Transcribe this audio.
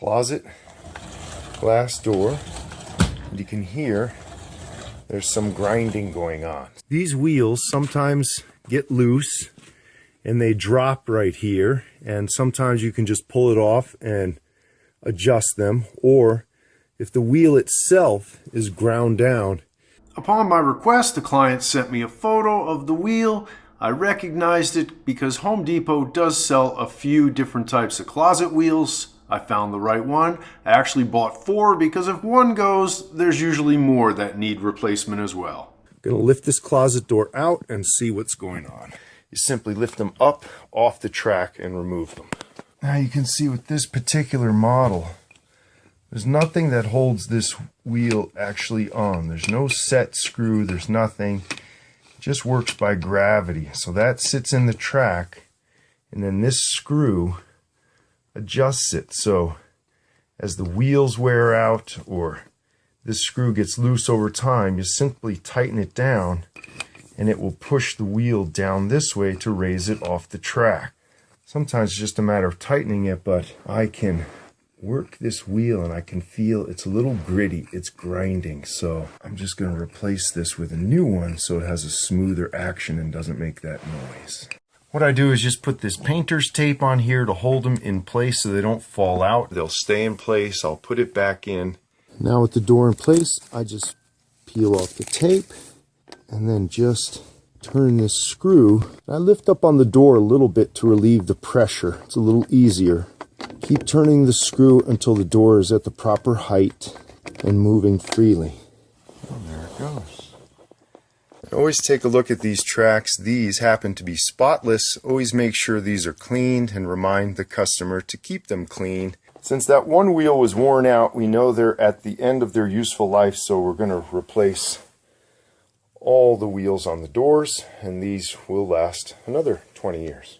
closet glass door, and you can hear there's some grinding going on. These wheels sometimes get loose and they drop right here, and sometimes you can just pull it off and adjust them, or if the wheel itself is ground down. Upon my request, the client sent me a photo of the wheel. I recognized it because Home Depot does sell a few different types of closet wheels. I found the right one. I actually bought 4 because if one goes, there's usually more that need replacement as well. I'm going to lift this closet door out and see what's going on. You simply lift them up off the track and remove them. Now you can see with this particular model, there's nothing that holds this wheel actually on. There's no set screw, there's nothing. It just works by gravity. So that sits in the track, and then this screw adjusts it. So as the wheels wear out or this screw gets loose over time, you simply tighten it down and it will push the wheel down this way to raise it off the track. Sometimes it's just a matter of tightening it, but I can work this wheel and I can feel it's a little gritty, it's grinding. So I'm just going to replace this with a new one so it has a smoother action and doesn't make that noise. What I do is just put this painter's tape on here to hold them in place so they don't fall out. They'll stay in place. I'll put it back in. Now with the door in place, I just peel off the tape and then just turn this screw. I lift up on the door a little bit to relieve the pressure. It's a little easier. Keep turning the screw until the door is at the proper height and moving freely. Oh, there it goes. Always take a look at these tracks. These happen to be spotless. Always make sure these are cleaned and remind the customer to keep them clean. Since that one wheel was worn out, we know they're at the end of their useful life, so we're going to replace all the wheels on the doors, and these will last another 20 years.